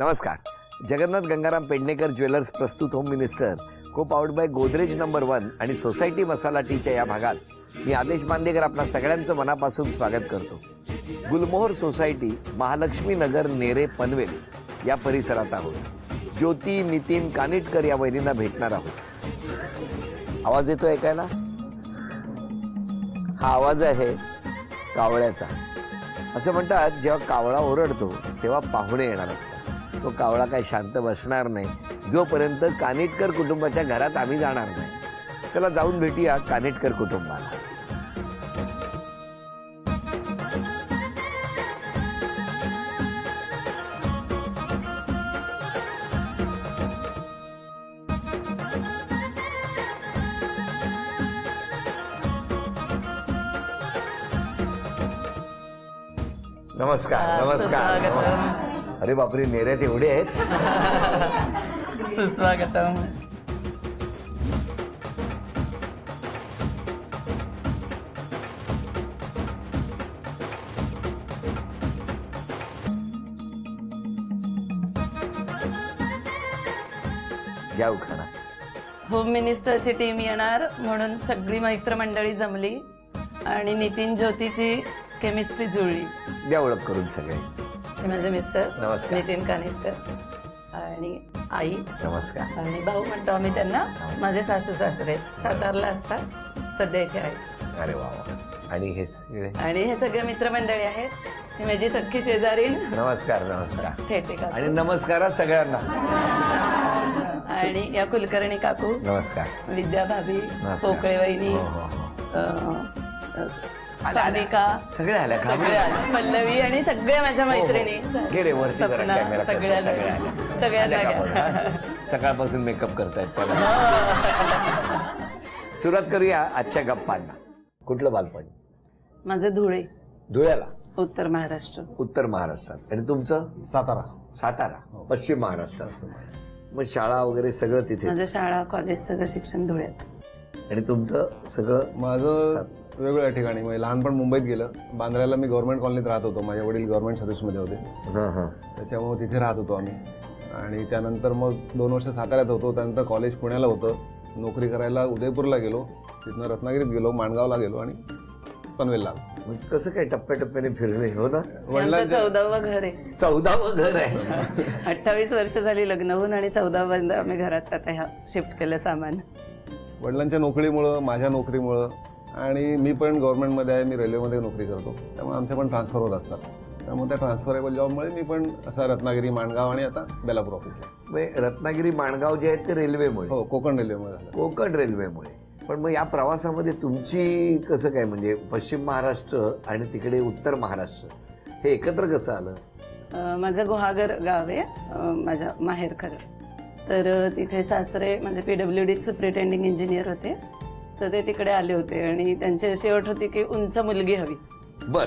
नमस्कार. जगन्नाथ गंगाराम पेडणेकर ज्वेलर्स प्रस्तुत home minister को पावर्ड बाय गोदरेज नंबर 1 आणि सोसायटी मसाला टीच्या या भागात मी आदेश बांदेकर आपल्या सगळ्यांचं मनापासून स्वागत करतो. गुलमोहर सोसायटी, महालक्ष्मी नगर, नेरे, पनवेल या परिसरात आहोत. ज्योती, नितीन कानिटकर या वैरींना भेटणार आहोत. आवाज येतो ऐकायला? हा आवाज आहे कावळ्याचा. असं म्हणतात जेव्हा कावळा ओरडतो तेव्हा पाहुणे येणार असतात. तो कावळा काय शांत बसणार नाही जोपर्यंत कानिटकर कुटुंबाच्या घरात आम्ही जाणार नाही. चला जाऊन भेटूया कानिटकर कुटुंबाला. नमस्कार. नमस्कार. अरे बापरे, नेऱ्यात एवढे आहेत. सुस्वागतम. घ्या उखाणा. होम मिनिस्टरची टीम येणार म्हणून सगळी मित्रमंडळी जमली आणि नितीन ज्योतीची केमिस्ट्री जुळली. द्या ओळख करून सगळे. हे माझे मिस्टर नमस्कार. नितीन कानिटकर आणि आई. नमस्कार. आणि भाऊ म्हणतो आम्ही त्यांना. माझे सासू सासरे सातारला असतात, सध्या इथे आहेत. अरे वा वा. आणि हे सगळे आणि हे सगळे मित्रमंडळी आहेत. ही माझी सख्खी शेजारी नमस्कार. नमस्कार. थेटे काकू. आणि नमस्कार सगळ्यांना. आणि या कुलकर्णी काकू. नमस्कार. विद्या भाभी, नमस्कार. पोकळे वहिनी, हो, हो, हो. सानिका, सगळे आल्या का? सगळे आले. पल्लवी आणि सगळ्या माझ्या मैत्रिणी. घे रे वरती जरा सपना, कॅमेरा. सगळ्या आल्या का बघ, हा? सकाळपासून मेकअप करतायत त्याला. सुरुवात करूया आजच्या गप्पांना. कुठलं बालपण? माझे धुळे, धुळ्याला, उत्तर महाराष्ट्र. उत्तर महाराष्ट्रात. आणि तुमचं? सातारा. सातारा, पश्चिम महाराष्ट्रात. मग शाळा वगैरे सगळं तिथे? माझं शाळा कॉलेज सगळं शिक्षण धुळ्यात. आणि तुमचं सगळं? माझं वेगवेगळ्या ठिकाणी. म्हणजे लहानपण मुंबईत गेलं. बांद्र्याला मी गव्हर्नमेंट कॉलनीत राहत होतो. माझे वडील गव्हर्नमेंट सर्व्हिसमध्ये होते, त्याच्यामुळे तिथे राहत होतो आम्ही. आणि त्यानंतर मग 2 वर्ष साताऱ्यात होतो. त्यानंतर कॉलेज पुण्याला होतं. नोकरी करायला उदयपूरला गेलो, तिथनं रत्नागिरीत गेलो, माणगावला गेलो आणि पनवेलला आलो. कसं काय टप्प्याटप्प्याने फिरले? हो ना. आमचं 14वं घर आहे. 14वं घर आहे. 28 वर्ष झाली लग्न होऊन आणि 14 आम्ही घरात आता ह्या शिफ्ट केलं सामान. वडिलांच्या नोकरीमुळं, माझ्या नोकरीमुळं, आणि मी पण गव्हर्नमेंटमध्ये आहे. मी रेल्वेमध्ये नोकरी करतो, त्यामुळे आमच्या पण ट्रान्सफर होत असतात. त्यामुळे त्या ट्रान्सफरेबल जॉबमुळे मी पण असं रत्नागिरी, माणगाव आणि आता बेलापूर ऑफिसला. रत्नागिरी, माणगाव जे आहेत ते रेल्वेमुळे? हो, कोकण रेल्वेमुळे झालं. कोकण रेल्वेमुळे. पण मग या प्रवासामध्ये तुमची कसं काय, म्हणजे पश्चिम महाराष्ट्र आणि तिकडे उत्तर महाराष्ट्र हे एकत्र कसं आलं? माझं गुहागर गाव आहे, माझ्या माहेर खरं तर. तिथे सासरे माझे PWD सुप्रिटेंडिंग इंजिनियर होते, तर ते तिकडे आले होते आणि त्यांची अशी अट होती की उंच मुलगी हवी. बर.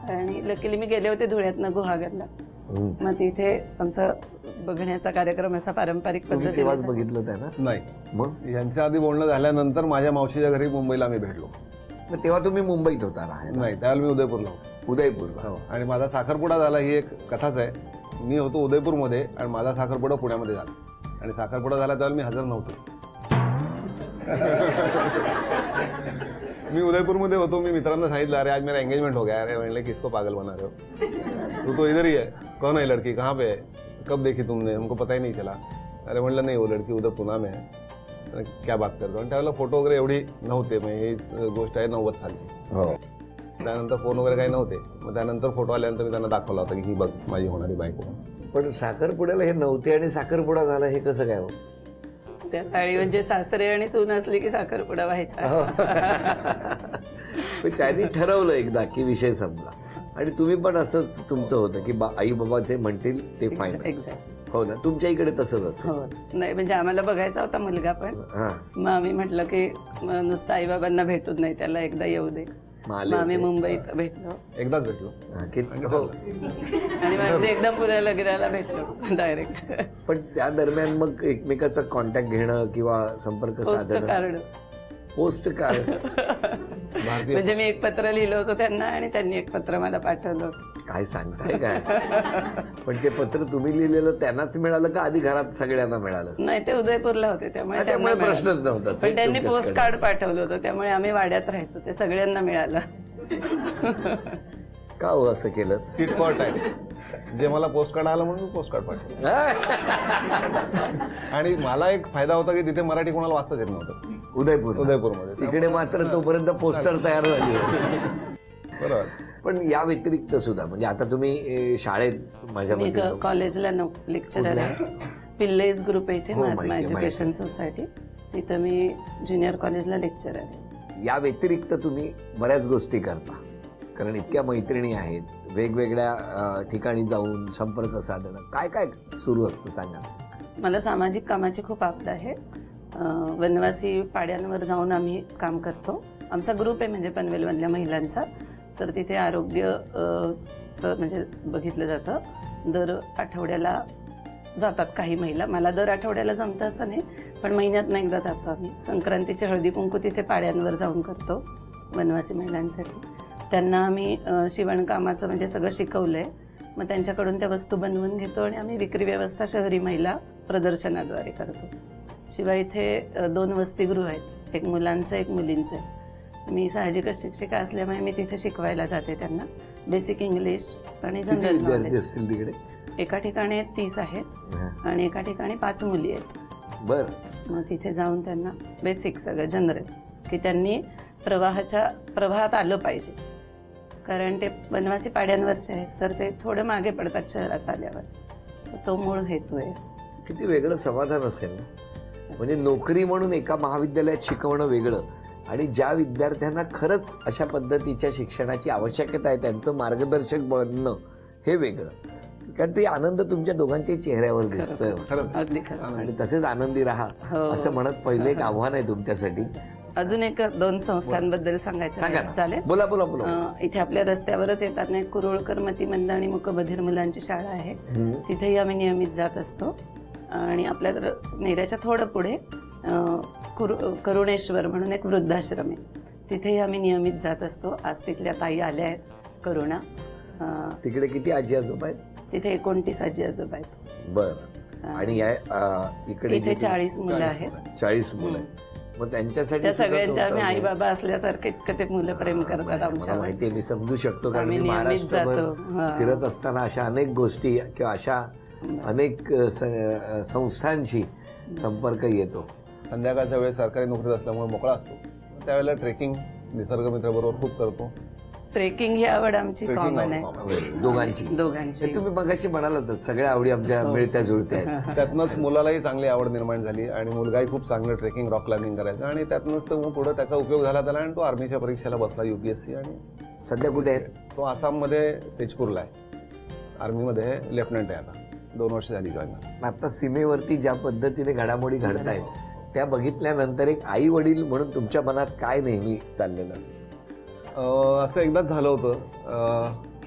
आणि लकीली मी गेले होते धुळ्यातनं गुहागरला. मग तिथे आमचा बघण्याचा कार्यक्रम असा पारंपरिक तुम्ही तेव्हाच पद्धतीने. बघितलं त्या ना? नाही, मग यांच्या आधी बोलणं झाल्यानंतर माझ्या मावशीच्या घरी मुंबईला आम्ही भेटलो. मग तेव्हा तुम्ही मुंबईत होता राहायला? नाही, त्यावेळेला मी उदयपूरला होतो. उदयपूरला. आणि माझा साखरपुडा झाला, ही एक कथाच आहे. मी होतो उदयपूरमध्ये आणि माझा साखरपुडा पुण्यामध्ये झाला. आणि साखरपुडा झाला त्यावेळेला मी हजर नव्हतो. मी उदयपूरमध्ये होतो. मी मित्रांना सांगितलं, अरे आज मेरा एंगेजमेंट हो गया. अरे म्हणले किसको पागल बना रहे हो, तो इधर ही है. कौन है लड़की, कहाँ पे है, कब देखी तुमने, हमको पता ही नहीं चला. अरे म्हणलं नाही, वो लड़की उधर पुणे में है. क्या बात करतो. आणि त्यावेळेला फोटो वगैरे एवढी नव्हते. मग ही गोष्ट आहे 90 सालची. हो. त्यानंतर फोन वगैरे काही नव्हते. मग त्यानंतर फोटो आल्यानंतर मी त्यांना दाखवला होता की ही बघ माझी होणारी बायको. पण साखरपुड्याला हे नव्हते आणि साखरपुडा झाला, हे कसं काय हो? त्या काळी म्हणजे सासरे आणि सून असली की साखरपुडा व्हायचा. त्यांनी ठरवलं एकदा की विषय संपला. आणि तुम्ही पण असंच तुमचं होतं की आई बाबाचे म्हणतील ते फायनल? एक्झॅक्ट. हो ना. तुमच्या इकडे तसंच असं? हो. नाही म्हणजे आम्हाला बघायचा होता मुलगा पण. हा. मग आम्ही म्हटलं की नुसतं आई बाबांना भेटून नाही, त्याला एकदा येऊ दे. मग आम्ही मुंबईत भेटलो. एकदाच भेटलो. हो. आणि मग ते एकदम पुण्याला गिरायला भेटलो डायरेक्ट. पण त्या दरम्यान मग एकमेकाचा कॉन्टॅक्ट घेणं किंवा संपर्क पोस्ट साधणं? कार्ड. Post card. भारतीय म्हणजे मी एक पत्र लिहिलं होतं त्यांना आणि त्यांनी एक पत्र मला पाठवलं होतं. काय सांगताय काय? पण ते पत्र तुम्ही लिहिलेलं त्यांनाच मिळालं का आधी घरात सगळ्यांना मिळालं? नाही, ते उदयपूरला होते त्यामुळे त्यामुळे त्यांना मिळालं. प्रश्नच नव्हता. ते पण त्यांनी तुमच्याच पोस्ट कार्ड पाठवलं होतं त्यामुळे आम्ही वाड्यात राहायचो, ते सगळ्यांना मिळालं. का हो असं केलं? किटकॉट आहे. जे मला पोस्ट कार्ड आलं म्हणून पोस्ट कार्ड पाठवलं. आणि मला एक फायदा होता की तिथे मराठी कोणाला वाचताच येत नव्हतं उदयपूरमध्ये. तिकडे मात्र तोपर्यंत पोस्टर तयार झाली होती. बरोबर. पण या व्यतिरिक्त सुद्धा म्हणजे आता तुम्ही शाळेत माझ्या मी मते कॉलेजला लेक्चरर आहे. पिल्लेज ग्रुप आहे इथे, हो, महात्मा माहिती आहे, एज्युकेशन सोसायटी. तिथं मी ज्युनियर कॉलेजला लेक्चरर आहे. या व्यतिरिक्त तुम्ही बऱ्याच गोष्टी करता, कारण इतक्या मैत्रिणी आहेत, वेगवेगळ्या ठिकाणी जाऊन संपर्क साधणं, काय काय सुरू असतं सांगा. मला सामाजिक कामाची खूप आवड आहे. वनवासी पाड्यांवर जाऊन आम्ही काम करतो. आमचा ग्रुप आहे म्हणजे पनवेलमधल्या महिलांचा. तर तिथे आरोग्य म्हणजे बघितलं जातं. दर आठवड्याला जातात काही महिला. मला दर आठवड्याला जमतं असं नाही, पण महिन्यातनं एकदा जातो आम्ही. संक्रांतीचे हळदी कुंकू तिथे पाड्यांवर जाऊन करतो वनवासी महिलांसाठी. त्यांना आम्ही शिवणकामाचं म्हणजे सगळं शिकवलंय. मग त्यांच्याकडून त्या वस्तू बनवून घेतो आणि आम्ही विक्री व्यवस्था शहरी महिला प्रदर्शनाद्वारे करतो. शिवाय इथे 2 वसतिगृह आहेत, एक मुलांचं एक मुलींचं आहे. मी साहजिकच शिक्षिका असल्यामुळे मी तिथे शिकवायला जाते त्यांना बेसिक इंग्लिश आणि किती जनरल विद्यार्थी नॉलेज. असतील तिकडे? एका ठिकाणी 30 आहेत आणि एका ठिकाणी 5 मुली आहेत. बर. मग तिथे जाऊन त्यांना बेसिक सगळं जनरल की त्यांनी प्रवाहात आलं पाहिजे, कारण ते वनवासी पाड्यांवरचे आहेत तर ते थोडं मागे पडतात शहरात आल्यावर. तर तो मूळ हेतू आहे. किती वेगळं समाधान असेल ना. म्हणजे नोकरी म्हणून एका महाविद्यालयात शिकवणं वेगळं आणि ज्या विद्यार्थ्यांना खरंच अशा पद्धतीच्या शिक्षणाची आवश्यकता आहे त्यांचं मार्गदर्शक बनणं हे वेगळं. कारण ते आनंद तुमच्या दोघांच्याही चेहऱ्यावर दिसतोय. खरंच. अगदी खरं. आणि तसेच आनंदी राहा हो. असं म्हणत पहिलं एक आव्हान आहे तुमच्यासाठी. अजून 1-2 संस्थांबद्दल सांगायचं सांगा आहे. ना. चालेल? बोला बोला बोला. इथे आपल्या रस्त्यावरच येतात ना, कुरुळकर मतिमंद आणि मूकबधिर मुलांची शाळा आहे. तिथेही आम्ही नियमित जात असतो. आणि आपल्या नेऱ्याच्या थोडं पुढे करुणेश्वर म्हणून एक वृद्धाश्रम आहे, तिथेही आम्ही नियमित जात असतो. आज तिथल्या ताई आल्या आहेत करुणा. तिकडे किती आजी आजोबा आहेत? तिथे 29 आजी आजोबा आहेत. बरं. आणि इकडे इथे 40 मुलं आहेत. 40 मुलं आहेत. मग त्यांच्यासाठी त्या सुद्धा सगळ्यांच्या आम्ही तुमचा- आई बाबा असल्यासारखे इतकं ते मुलं प्रेम करतात मला आमच्यावर. माहितीये, मी समजू शकतो, कारण आम्ही मी नियमित महाराष्ट्रभर जातो. हा. फिरत असताना अशा अनेक गोष्टी किंवा अशा अनेक संस्थांशी संपर्क येतो. संध्याकाळच्या वेळेस सरकारी नोकरीत असल्यामुळे मोकळा असतो, त्यावेळेला ट्रेकिंग निसर्ग मित्राबरोबर खूप करतो. ट्रेकिंग ही आवड आमची कॉमन आहे दोघांची. दोघांची. हे तुम्ही मगाशी म्हणालात सगळ्या आवडी आमच्या मिळत्या जुळत्या आहेत. त्यातनंच मुलालाही चांगली आवड निर्माण झाली आणि मुलगाही खूप चांगलं ट्रेकिंग रॉक क्लाइम्बिंग करायचा आणि त्यातनंच तो मग पुढे त्याचा उपयोग झाला त्याला आणि तो आर्मीच्या परीक्षेला बसला UPSC. आणि सध्या कुठे आहेत? तो आसाममध्ये तेजपूरला आहे, आर्मीमध्ये लेफ्टनंट आहे. आता 2 वर्ष झाली जॉईन. आता सीमेवरती ज्या पद्धतीने घडामोडी घडतायत त्या बघितल्यानंतर एक आई वडील म्हणून तुमच्या मनात काय नेहमी चाललेलं असतं? असं एकदाच झालं होतं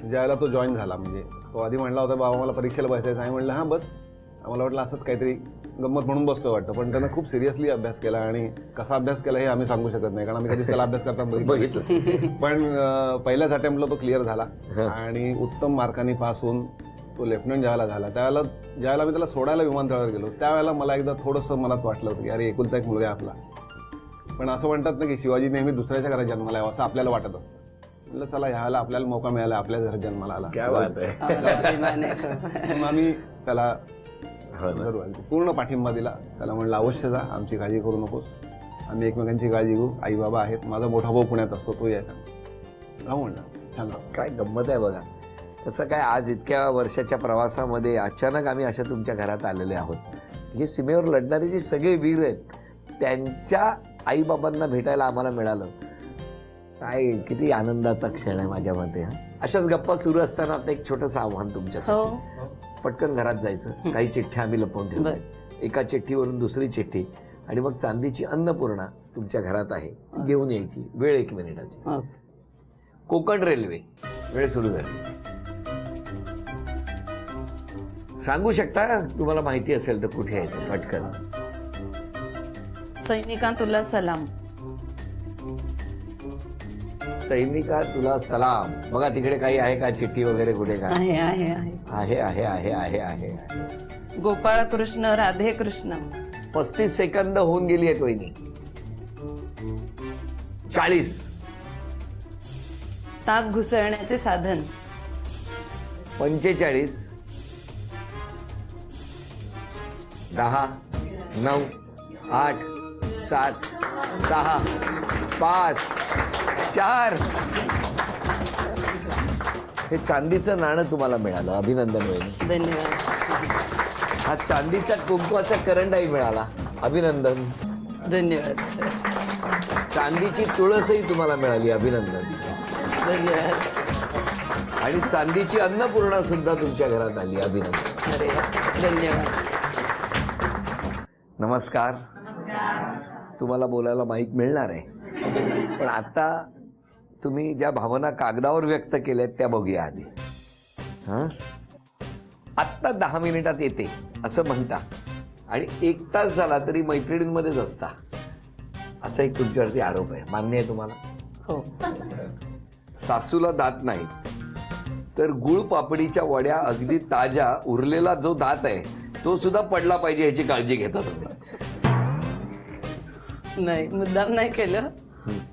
ज्यावेळेला तो जॉईन झाला. म्हणजे तो आधी म्हणला होता बाबा मला परीक्षेला बसायचं आहे. म्हणलं हां बस. आम्हाला वाटलं असंच काहीतरी गंमत म्हणून बसतो वाटतं, पण त्यानं खूप सिरियसली अभ्यास केला आणि कसा अभ्यास केला हे आम्ही सांगू शकत नाही, कारण आम्ही कधी त्याला अभ्यास करताना बघितलं. पण पहिल्याच अटेम्प्टला तो क्लिअर झाला आणि उत्तम मार्कांनी पास होऊन तो लेफ्टनंट ज्यावेळेला झाला ज्यावेळेला मी त्याला सोडायला विमानतळावर गेलो त्यावेळेला मला एकदा थोडंसं मनात वाटलं होतं की अरे एकुलता एक मुलगा आहे आपला. पण असं म्हणतात ना की शिवाजी नेहमी दुसऱ्याच्या घरात जन्माला यावं असं आपल्याला वाटत असतं. म्हटलं चला ह्याला आपल्याला मौका मिळाला, आपल्या घरात जन्माला आला. काय बात आहे. अभिमान आहे. म्हणून आम्ही त्याला पूर्ण पाठिंबा दिला. त्याला म्हणलं अवश्य जा, आमची काळजी करू नकोस, आम्ही एकमेकांची काळजी घेऊ, आई बाबा आहेत, माझा मोठा भाऊ पुण्यात असतो, तो यायचा. राहू म्हणलं छान राहू. काय गंमत आहे बघा. तसं काय आज इतक्या वर्षाच्या प्रवासामध्ये अचानक आम्ही अशा तुमच्या घरात आलेले आहोत. हे सीमेवर लढणारे जे सगळे वीर आहेत त्यांच्या आईबाबांना भेटायला आम्हाला मिळालं. काय किती आनंदाचा क्षण आहे माझ्या मते. अशाच गप्पा सुरू असताना आता एक छोटंसं आव्हान तुमच्यासाठी. हो. पटकन घरात जायचं, काही चिठ्ठ्या आम्ही लपवून ठेवू. बरं. एका चिठ्ठीवरून दुसरी चिठ्ठी आणि मग चांदीची अन्नपूर्णा तुमच्या घरात आहे, घेऊन यायची. वेळ 1 मिनिटाची. हो. कोकण रेल्वे वेळ सुरू झाली. सांगू शकता तुम्हाला माहिती असेल तर कुठे आहे ते पटकन. सैनिका तुला सलाम. सैनिका तुला सलाम. बघा तिकडे काही आहे का, चिठ्ठी वगैरे कुठे काय? आहे आहे आहे. आहे आहे आहे आहे आहे. गोपाळ कृष्ण राधे कृष्ण. 35 सेकंद होऊन गेली आहेत वहिनी. 40. ताक घुसळण्याचे साधन. 45. 10, 9, 8, 7, 6, 5, 4. हे चांदीचं नाणं तुम्हाला मिळालं. अभिनंदन वहिनी. धन्यवाद. हा चांदीचा कुंकवाचा करंडाही मिळाला. अभिनंदन. धन्यवाद. चांदीची तुळसही तुम्हाला मिळाली. अभिनंदन. धन्यवाद. आणि चांदीची अन्नपूर्णा सुद्धा तुमच्या घरात आली. अभिनंदन. अरे धन्यवाद. नमस्कार. तुम्हाला बोलायला माईक मिळणार आहे, पण आता तुम्ही ज्या भावना कागदावर व्यक्त केल्यात त्या बघूया आधी. हां, आत्ता 10 मिनिटात येते असं म्हणता आणि 1 तास झाला तरी मैत्रिणींमध्येच असता, असा एक तुमच्यावरती आरोप आहे. मान्य आहे तुम्हाला? हो. सासूला दात नाही तर गुळ पापडीच्या वड्या अगदी ताज्या उरलेला जो दात आहे तो सुद्धा पडला पाहिजे ह्याची काळजी घेता तुम्ही. नाही, मुद्दाम नाही केलं.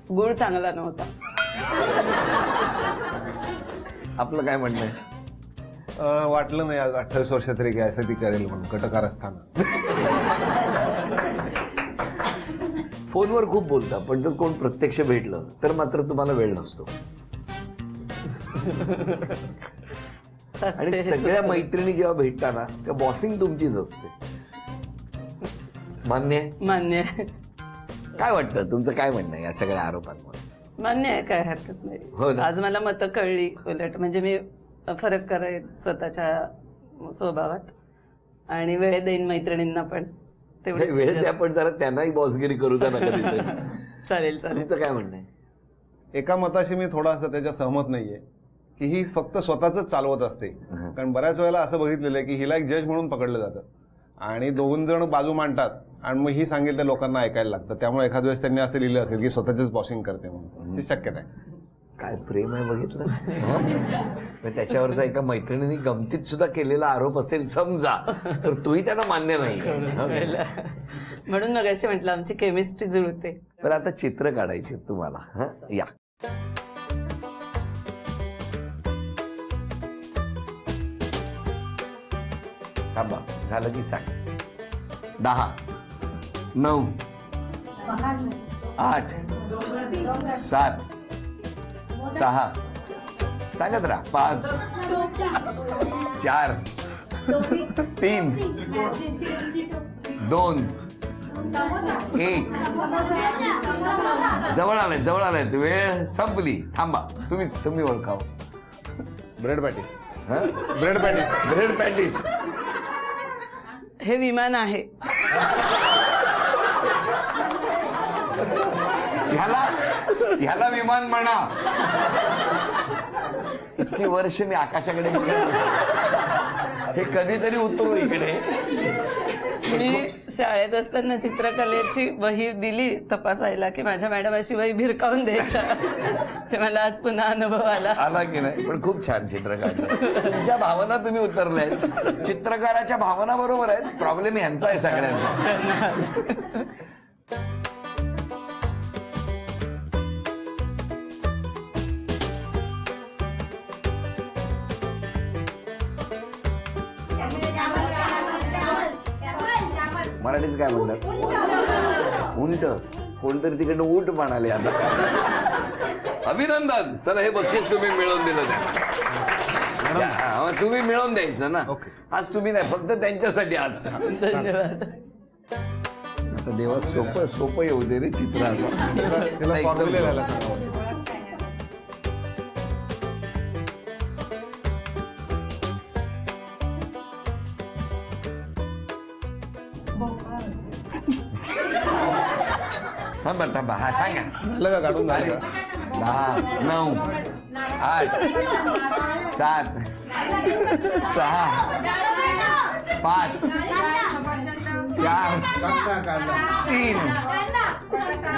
गुळ चांगला नव्हता. आपलं काय म्हणणं आहे? वाटलं नाही आज 28 वर्ष तरी काय असं ती करेल म्हणून कटकार असताना. फोनवर खूप बोलता, पण जर कोण प्रत्यक्ष भेटलं तर मात्र तुम्हाला वेळ नसतो. आणि सगळ्या मैत्रिणी जेव्हा भेटताना त्या बॉसिंग तुमचीच असते. मान्य आहे? मान्य आहे. काय वाटतं, तुमचं काय म्हणणं आहे या सगळ्या आरोपांवर? मान्य आहे, काय हरकत हो नाही. ना. आज मला मतं कळली. उलट म्हणजे मी फरक करेन स्वतःच्या स्वभावात आणि वेळ देईन मैत्रिणींना पण. तेवढीच वेळ द्या, पण जरा त्यांनाही बॉसगिरी करू द्या ना कधीतरी. चालेल चालेल. तुमचं काय म्हणणं आहे? एका मताशी मी थोडासा त्याच्या सहमत नाहीये की ही फक्त स्वतःच चालवत असते. कारण बऱ्याच वेळेला असं बघितलेलं आहे की हिला एक जज म्हणून पकडलं जातं आणि 2 जण बाजू मांडतात आणि मग ही सांगितलं लोकांना ऐकायला लागतं. त्यामुळे एखाद वेळेस त्यांनी असं लिहिलं असेल की स्वतःच बॉसिंग करते म्हणून. ही शक्यता आहे. काय प्रेम आहे बघितलं. पण त्याच्यावरचा एका मैत्रिणीने गमतीत सुद्धा केलेला आरोप असेल समजा, तर तोही त्यांना मान्य नाही. म्हणून मग अशी म्हटलं आमची केमिस्ट्री जुळते. तर आता चित्र काढायचे तुम्हाला. हं? या. थांबा, झालं की सांग. 10, 9, 8, 7, 6, सांगत राहा. 5, 4, 3, 2, 1. जवळ आलाय. वेळ संपली. थांबा, तुम्ही ओळखाव. Bread patties. हं? Bread patties. Bread patties. हे विमान आहे. ह्याला विमान म्हणा. इतकी वर्ष मी आकाशाकडे बघत होतो. हे कधीतरी उतरू इकडे. मी शाळेत असताना चित्रकलेची वही दिली तपासायला की माझ्या मॅडम अशी वही भिरकावून द्यायच्या. ते मला आज पुन्हा अनुभव आला की नाही. पण खूप छान चित्र काढलं. तुमच्या भावना तुम्ही उतरल्यात. चित्रकाराच्या भावना बरोबर आहेत. प्रॉब्लेम ह्यांचा आहे सगळ्यांना. मराठीत काय म्हणतात? उंट. कोणतरी तिकडनं ऊट म्हणाले आता. अभिनंदन. चला, हे बक्षीस तुम्ही मिळवून दिलं त्या. तुम्ही मिळवून द्यायचं ना. आज तुम्ही नाही, फक्त त्यांच्यासाठी आज. धन्यवाद. आता देवा सोपं येऊ दे रे चित्र. तिला फॉर्म्युले लिहायला सांगावं. थांबा. हा सांगा. झालं का? काढून झालं का? 10, 9, 8, 7, 6, 5, 4 3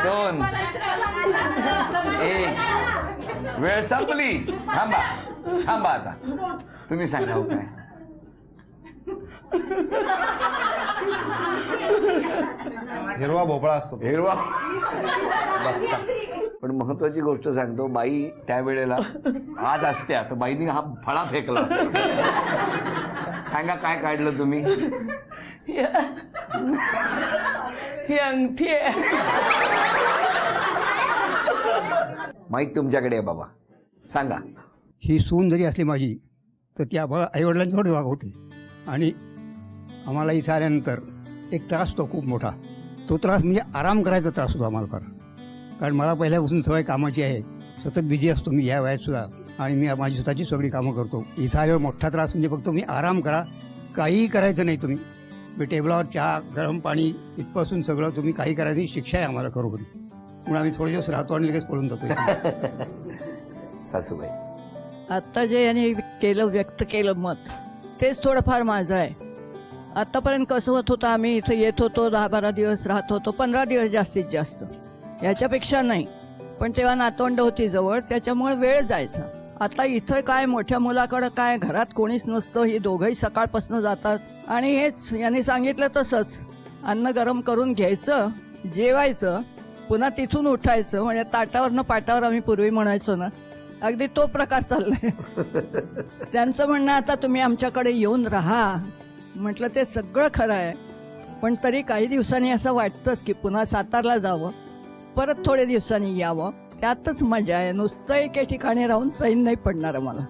2 1 वेळ संपली. थांबा आता तुम्ही सांगा हो काय. हिरवा भोपळा असतो. हिरवा. पण महत्वाची गोष्ट सांगतो, बाई त्यावेळेला आज असते तर बाईनी हा फळा फेकला. सांगा काय काढलं तुम्ही. ही अंगठी आहे. माईक तुमच्याकडे आहे बाबा, सांगा. ही सून जरी असली माझी तर ती आईवडिलांच्याकडे वागवते. आणि आम्हाला इथं आल्यानंतर एक त्रास होतो खूप मोठा. तो त्रास म्हणजे आराम करायचा त्रास होतो आम्हाला फार. कारण मला पहिल्यापासून सवय कामाची आहे, सतत बिझी असतो मी या वयात सुद्धा. आणि मी माझी स्वतःची सगळी कामं करतो. इथं आल्यावर मोठा त्रास म्हणजे फक्त मी आराम करा, काहीही करायचं नाही तुम्ही. मी टेबलावर चहा, गरम पाणी इथपासून सगळं तुम्ही काही करायचं नाही, शिक्षा आहे आम्हाला खरोखर. म्हणून आम्ही थोडे दिवस राहतो आणि लगेच पळून जातो. सासूबाई. आत्ता जे यांनी केलं, व्यक्त केलं मत, तेच थोडंफार माझं आहे. आत्तापर्यंत कसं होत होतं, आम्ही इथं येत होतो, 10-12 दिवस राहत होतो, 15 दिवस जास्तीत जास्त, याच्यापेक्षा नाही. पण तेव्हा नातवंड होती जवळ, त्याच्यामुळे वेळ जायचा. आता इथं काय, मोठ्या मुलाकडं काय, घरात कोणीच नसतं. ही दोघंही सकाळपासून जातात. आणि हेच यांनी सांगितलं तसंच, अन्न गरम करून घ्यायचं, जेवायचं, पुन्हा तिथून उठायचं. म्हणजे ताटावरनं पाटावर आम्ही पूर्वी म्हणायचो ना, अगदी तो प्रकार चाललाय. त्यांचं म्हणणं, आता तुम्ही आमच्याकडे येऊन राहा. म्हटलं ते सगळं खरं आहे, पण तरी काही दिवसांनी असं वाटतंच की पुन्हा सातारला जावं, परत थोड्या दिवसांनी यावं. त्यातच मजा आहे. नुसतं एके ठिकाणी राहून चैन नाही पडणार आम्हाला.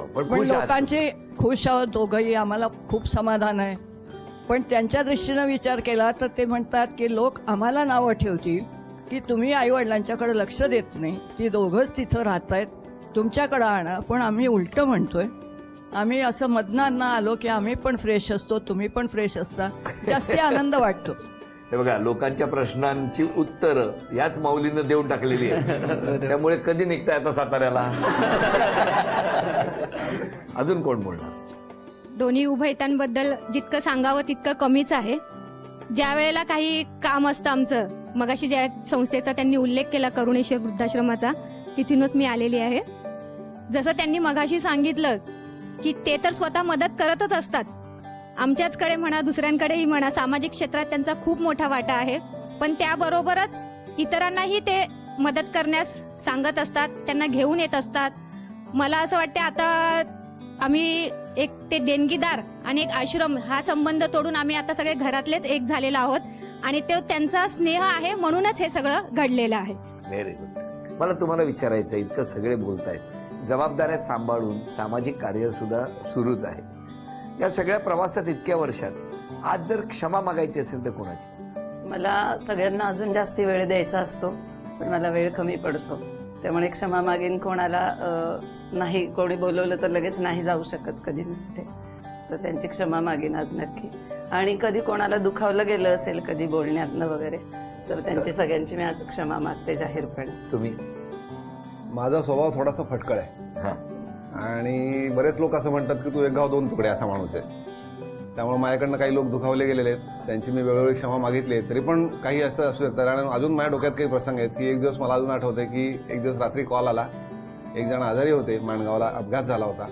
पण पण खुश आहात. लोकांचे खुश आहोत दोघंही, आम्हाला खूप समाधान आहे. पण त्यांच्या दृष्टीनं विचार केला तर ते म्हणतात की लोक आम्हाला नावं ठेवतील की तुम्ही आईवडिलांच्याकडे लक्ष देत नाही, ती दोघंच तिथं राहतायत, तुमच्याकडं आणा. पण आम्ही उलटं म्हणतोय. आम्ही असं मधनं आलो की आम्ही पण फ्रेश असतो, तुम्ही पण फ्रेश असता, जास्ती आनंद वाटतो. हे बघा, लोकांच्या प्रश्नांची उत्तरं याच माऊलीनं देऊन टाकलेली आहे. त्यामुळे कधी निघताय आता साताऱ्याला. अजून कोण बोलणार. दोन्ही उभयतांबद्दल जितकं सांगावं तितकं कमीच आहे. ज्या वेळेला काही काम असतं आमचं, मगाशी ज्या संस्थेचा त्यांनी उल्लेख केला, करुणेश्वर वृद्धाश्रमाचा, तिथूनच मी आलेली आहे. जसं त्यांनी मगाशी सांगितलं की ते तर स्वतः मदत करतच असतात, आमच्याचकडे म्हणा, दुसऱ्यांकडेही म्हणा, सामाजिक क्षेत्रात त्यांचा खूप मोठा वाटा आहे. पण त्याबरोबरच इतरांनाही ते मदत करण्यास सांगत असतात, त्यांना घेऊन येत असतात. मला असं वाटतं आता आम्ही एक ते देणगीदार आणि एक आश्रम हा संबंध तोडून आम्ही आता सगळे घरातलेच एक झालेलो आहोत. आणि तो त्यांचा स्नेह आहे म्हणूनच हे सगळं घडलेलं आहे. Very good. मला तुम्हाला विचारायचं, इतकं सगळे बोलतायत, जबाबदाऱ्या सांभाळून सामाजिक कार्य सुद्धा सुरूच आहे. या सगळ्या प्रवासात इतक्या वर्षात आज जर क्षमा मागायची असेल तर कोणाची. मला सगळ्यांना अजून जास्ती वेळ द्यायचा असतो, पण मला वेळ कमी पडतो. त्यामुळे क्षमा मागेन कोणाला. नाही कोणी बोलवलं तर लगेच नाही जाऊ शकत कधी कुठे, तर त्यांची क्षमा मागेन आज नक्की. आणि कधी कोणाला दुखावलं गेलं असेल कधी बोलण्यातनं वगैरे, तर त्यांची सगळ्यांची मी आज क्षमा मागते जाहीरपणे. तुम्ही. माझा स्वभाव थोडासा फटकळ आहे. आणि बरेच लोक असं म्हणतात की तू एक गाव दोन तुकडे असा माणूस आहे. त्यामुळे माझ्याकडनं काही लोक दुखावले गेलेले आहेत, त्यांची मी वेळोवेळी क्षमा मागितली आहे. तरी पण काही असं असू शकतं. कारण अजून माझ्या डोक्यात काही प्रसंग आहेत की एक दिवस मला अजून आठवतंय की एक दिवस रात्री कॉल आला, एक जण आजारी होते, माणगावला अपघात झाला होता.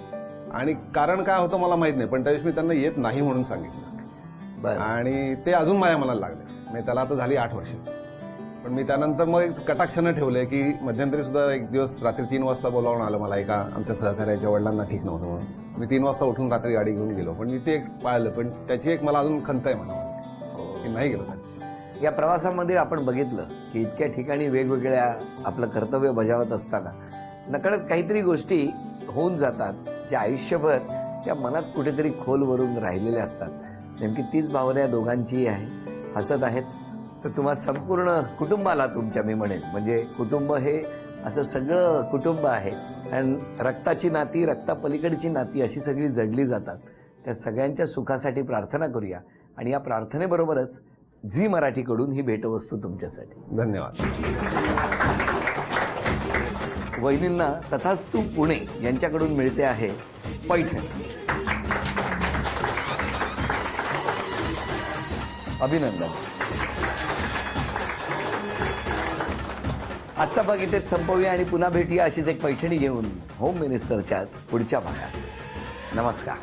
आणि कारण काय होतं मला माहित नाही, पण त्यावेळेस मी त्यांना येत नाही म्हणून सांगितलं. आणि ते अजून माझ्या मनाला लागले. मी त्याला आता झाली 8 वर्ष. पण मी त्यानंतर मग कटाक्षानं ठेवले की मध्यंतरी सुद्धा एक दिवस रात्री 3 वाजता बोलावून आलं मला एका आमच्या सहकार्याच्या वडिलांना ठीक नव्हतं म्हणून. मी 3 वाजता उठून रात्री गाडी घेऊन गेलो. पण मी ते एक पाळलं, पण त्याची एक मला अजून खंत आहे म्हणा की नाही गेलो. या प्रवासामध्ये आपण बघितलं की इतक्या ठिकाणी वेगवेगळ्या आपलं कर्तव्य बजावत असताना नकळत काहीतरी गोष्टी होऊन जातात, ज्या आयुष्यभर त्या मनात कुठेतरी खोलवरून राहिलेल्या असतात. नेमकी तीच भावना या दोघांचीही आहे. हसत आहेत. तर तुम्हा संपूर्ण कुटुंबाला तुमच्या मी म्हणेन, म्हणजे कुटुंब हे असं सगळं कुटुंब आहे. आणि रक्ताची नाती, रक्तापलीकडची नाती अशी सगळी जडली जातात. त्या सगळ्यांच्या सुखासाठी प्रार्थना करूया. आणि या प्रार्थनेबरोबरच झी मराठीकडून ही भेटवस्तू तुमच्यासाठी. धन्यवाद. वहिनींना तथास्तु पुणे यांच्याकडून मिळते आहे पैठणी. अभिनंदन. आजचा भाग इथेच संपवूया आणि पुन्हा भेटूया अशीच एक पैठणी घेऊन होम मिनिस्टरच्याच पुढच्या भागात. नमस्कार.